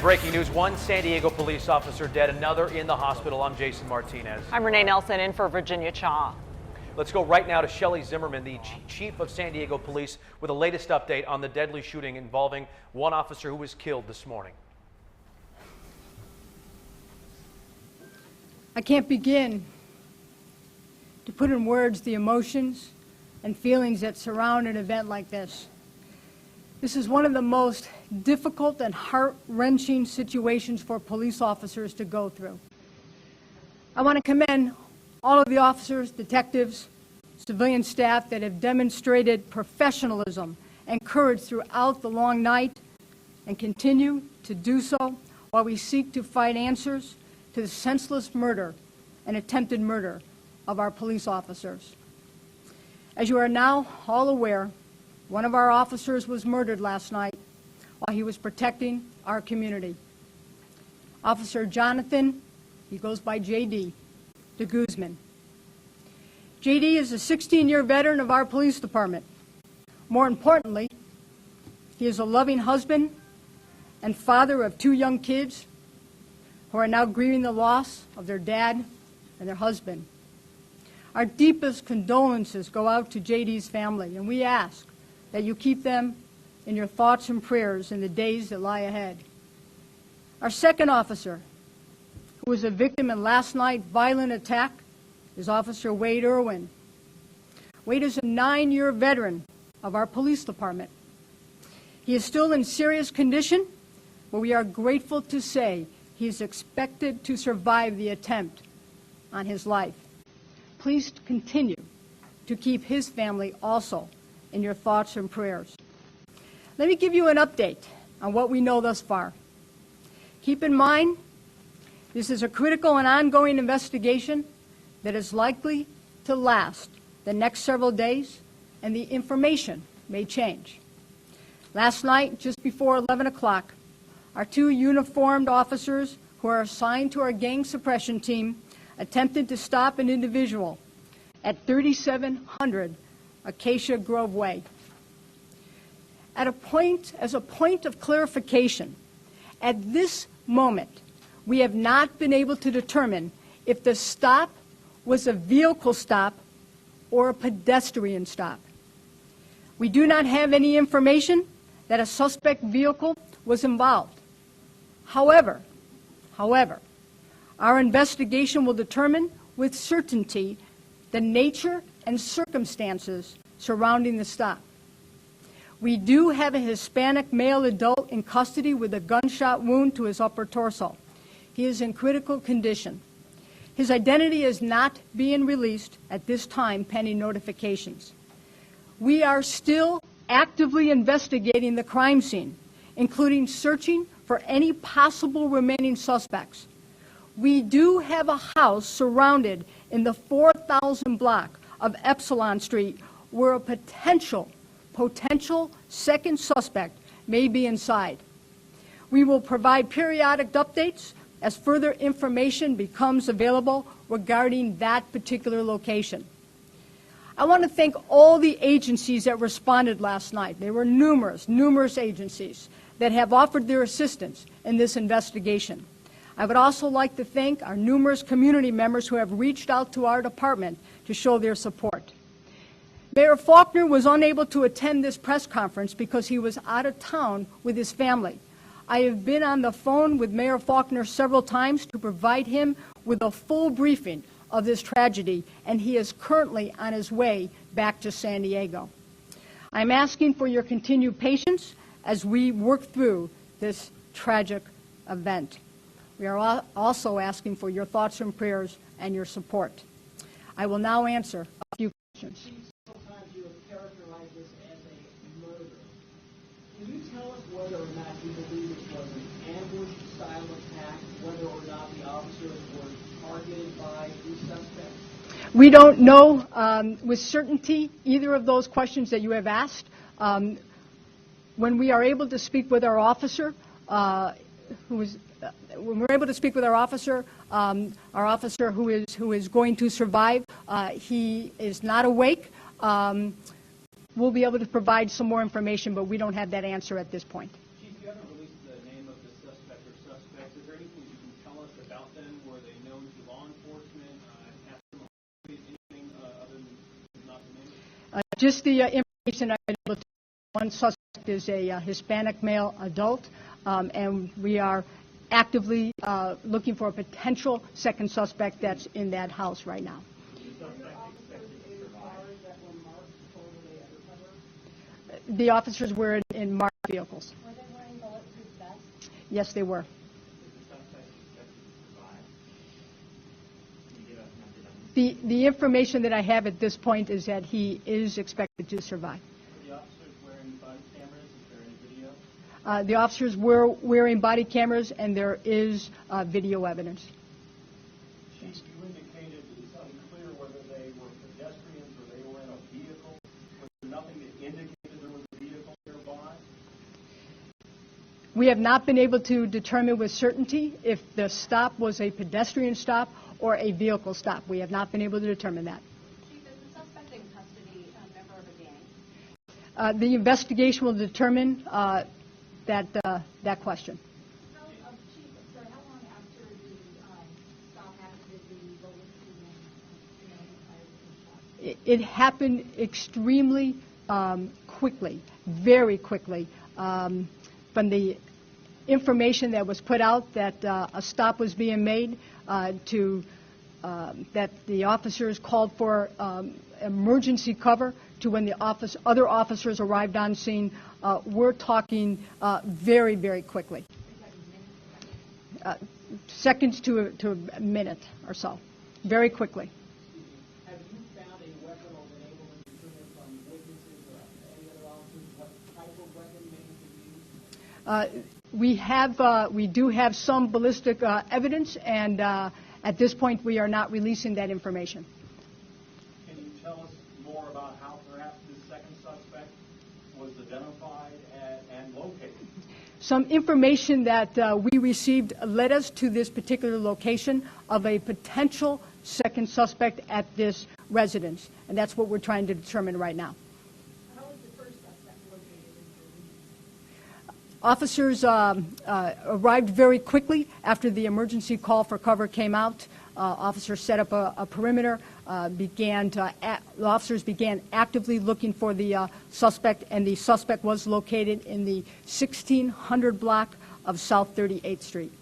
breaking news, one San Diego police officer dead, another in the hospital. I'm Jason Martinez. I'm Renee Nelson in for Virginia Cha. Let's go right now to Shelley Zimmerman, the chief of San Diego Police, with the latest update on the deadly shooting involving one officer who was killed this morning. I can't begin to put in words the emotions and feelings that surround an event like this. This is one of the most difficult and heart-wrenching situations for police officers to go through. I want to commend all of the officers, detectives, civilian staff that have demonstrated professionalism and courage throughout the long night and continue to do so while we seek to find answers to the senseless murder and attempted murder of our police officers. As you are now all aware, one of our officers was murdered last night while he was protecting our community. Officer Jonathan, he goes by JD, de Guzman. JD is a 16-year veteran of our police department. More importantly, he is a loving husband and father of 2 young kids who are now grieving the loss of their dad and their husband. Our deepest condolences go out to JD's family, and we ask that you keep them in your thoughts and prayers in the days that lie ahead. Our second officer, who was a victim in last night's violent attack, is Officer Wade Irwin. Wade is a 9-year veteran of our police department. He is still in serious condition, but we are grateful to say he is expected to survive the attempt on his life. Please continue to keep his family also in your thoughts and prayers. Let me give you an update on what we know thus far. Keep in mind, this is a critical and ongoing investigation that is likely to last the next several days, and the information may change. Last night, just before 11 o'clock, our 2 uniformed officers who are assigned to our gang suppression team attempted to stop an individual at 3700 Acacia Grove Way. As a point of clarification, at this moment, we have not been able to determine if the stop was a vehicle stop or a pedestrian stop. We do not have any information that a suspect vehicle was involved. However, our investigation will determine with certainty the nature and circumstances surrounding the stop. We do have a Hispanic male adult in custody with a gunshot wound to his upper torso. He is in critical condition. His identity is not being released at this time pending notifications. We are still actively investigating the crime scene, including searching for any possible remaining suspects. We do have a house surrounded in the 4,000 block of Epsilon Street where a potential second suspect may be inside. We will provide periodic updates as further information becomes available regarding that particular location. I want to thank all the agencies that responded last night. There were numerous agencies that have offered their assistance in this investigation. I would also like to thank our numerous community members who have reached out to our department to show their support. Mayor Faulkner was unable to attend this press conference because he was out of town with his family. I have been on the phone with Mayor Faulkner several times to provide him with a full briefing of this tragedy, and he is currently on his way back to San Diego. I'm asking for your continued patience as we work through this tragic event. We are also asking for your thoughts and prayers and your support. I will now answer a few questions. Sometimes you have characterized this as a murder. Can you tell us whether or not you believe it was an ambush-style attack, whether or not the officers were targeted by these suspects? We don't know with certainty either of those questions that you have asked. When we are able to speak with our officer, when we're able to speak with our officer who is going to survive, he is not awake. We'll be able to provide some more information, but we don't have that answer at this point. Chief, you haven't released the name of the suspect or Just the information I've been able to. One suspect is a Hispanic male adult, and we are actively looking for a potential second suspect that's in that house right now. The officers were in marked vehicles. Were they wearing bulletproof vests? Yes, they were. The information that I have at this point is that he is expected to survive. Were the officers wearing body cameras? Is there any video? The officers were wearing body cameras, and there is video evidence. Chief, you indicated it's unclear whether they were pedestrians or they were in a vehicle. Was there nothing that indicated there was a vehicle nearby? We have not been able to determine with certainty if the stop was a pedestrian stop or a vehicle stop. We have not been able to determine that. Chief, is the suspect in custody a member of a gang? The investigation will determine that question. Chief, sir, how long after the stop happened did the bullet shooting, It happened extremely quickly, very quickly. From the information that was put out that a stop was being made to that the officers called for emergency cover to when the other officers arrived on scene, we're talking very, very quickly. Seconds to a minute or so, very quickly. Have you found a weapon or been able to determine from witnesses or any other officers what type of weapon may have been used? We do have some ballistic evidence, and at this point, we are not releasing that information. Can you tell us more about how perhaps this second suspect was identified and located? Some information that we received led us to this particular location of a potential second suspect at this residence, and that's what we're trying to determine right now. How was the first suspect located in the Officers arrived very quickly after the emergency call for cover came out. Officers set up a perimeter, the officers began actively looking for the suspect, and the suspect was located in the 1600 block of South 38th Street.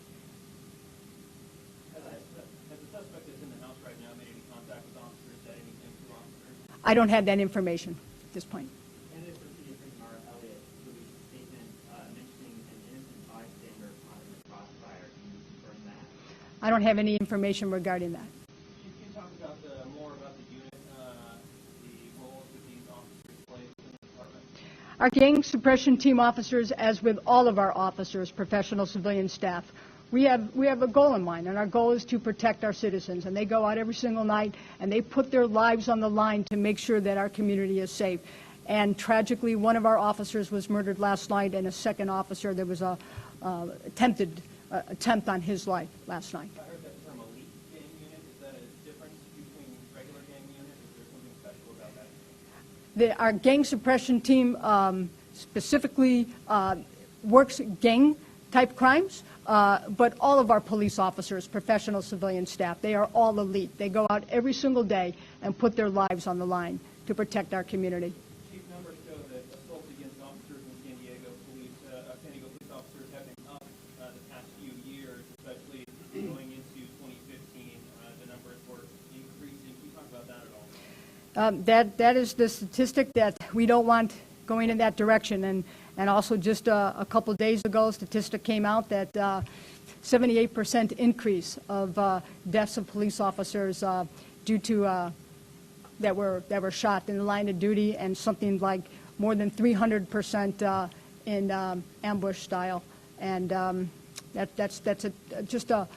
Has the suspect that's in the house right now made any contact with officers, said anything to officers? I don't have that information at this point. Candidate for City Attorney Mara Elliott released a statement mentioning an innocent bystander caught in the crossfire. Can you confirm that? I don't have any information regarding that. Chief, can you talk about more about the unit, the roles that these officers play in the department? Our gang suppression team officers, as with all of our officers, professional civilian staff, we have a goal in mind, and our goal is to protect our citizens. And they go out every single night, and they put their lives on the line to make sure that our community is safe. And tragically, one of our officers was murdered last night, and a second officer, there was a attempt on his life last night. I heard that term elite gang unit. Is that a difference between regular gang unit? Is there something special about that? Our gang suppression team specifically works gang-type crimes, but all of our police officers, professional civilian staff, they are all elite. They go out every single day and put their lives on the line to protect our community. Chief, numbers show that assaults against officers in San Diego police officers have been up the past few years, especially going into 2015. The numbers were increasing. Can you talk about that at all? That is the statistic that we don't want going in that direction. And also just a couple days ago, a statistic came out that 78% increase of deaths of police officers due to that were shot in the line of duty, and something like more than 300% in ambush style. And that's just a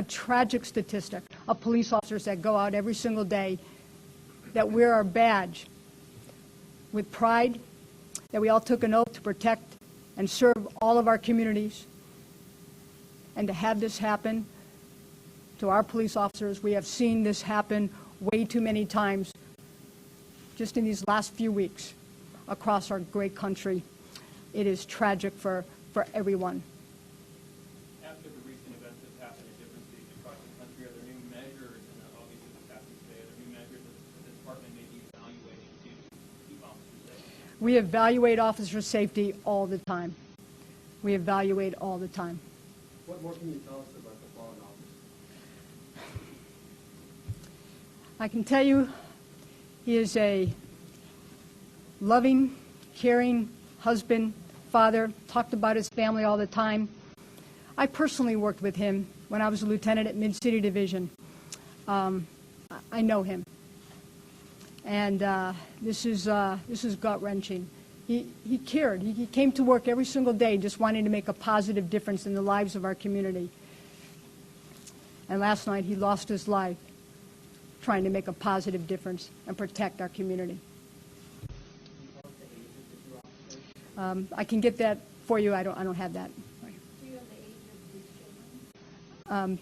tragic statistic of police officers that go out every single day, that wear our badge with pride, that we all took an oath to protect and serve all of our communities. And to have this happen to our police officers, we have seen this happen way too many times just in these last few weeks across our great country. It is tragic for everyone. After the recent events that happened in different cities across the country, are there new measures, and obviously this happens today, are there new measures that the department may be evaluating to We evaluate officer safety all the time. We evaluate all the time. What more can you tell us about the fallen officer? I can tell you he is a loving, caring husband, father, talked about his family all the time. I personally worked with him when I was a lieutenant at Mid-City Division. I know him. And this is gut-wrenching. He cared. He came to work every single day just wanting to make a positive difference in the lives of our community. And last night he lost his life trying to make a positive difference and protect our community. I can get that for you. I don't have that. Do you have the age of these children?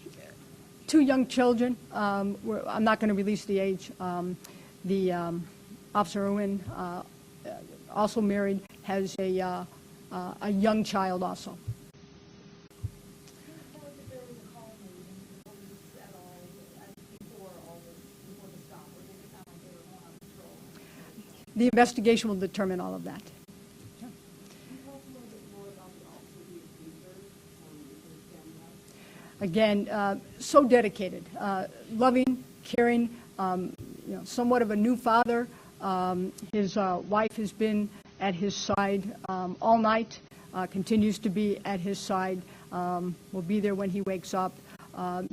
Two young children. I'm not going to release the age. Officer Irwin, also married, has a young child also. Can you tell us if there was a call made into the police at all before the stop, or did it sound like they were on patrol? The investigation will determine all of that. Can you tell us a little bit more about the officer being injured because his family life? Again, so dedicated, loving, caring, somewhat of a new father. His wife has been at his side all night, continues to be at his side, will be there when he wakes up.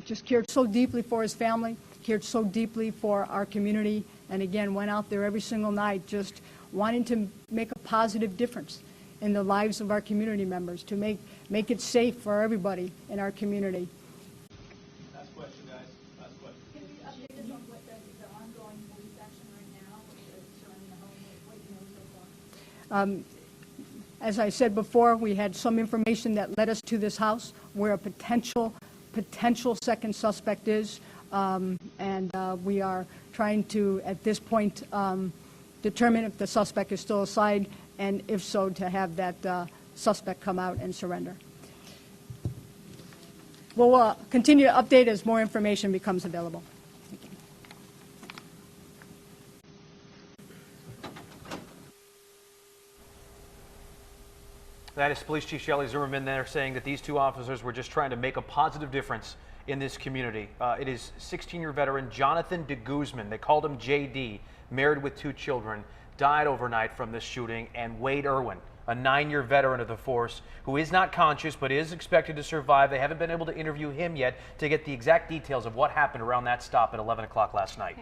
Just cared so deeply for his family, cared so deeply for our community, and again, went out there every single night just wanting to make a positive difference in the lives of our community members, to make it safe for everybody in our community. Last question, guys. Last question. Can you update us on what the ongoing police action right now surrounding the home, what you know so far? As I said before, we had some information that led us to this house where a potential second suspect is, and we are trying to, at this point, determine if the suspect is still aside, and if so, to have that suspect come out and surrender. We'll continue to update as more information becomes available. That is Police Chief Shelley Zimmerman there saying that these two officers were just trying to make a positive difference in this community. It is 16-year veteran Jonathan de Guzman, they called him JD, married with 2 children, died overnight from this shooting, and Wade Irwin, a 9-year veteran of the force who is not conscious but is expected to survive. They haven't been able to interview him yet to get the exact details of what happened around that stop at 11 o'clock last night.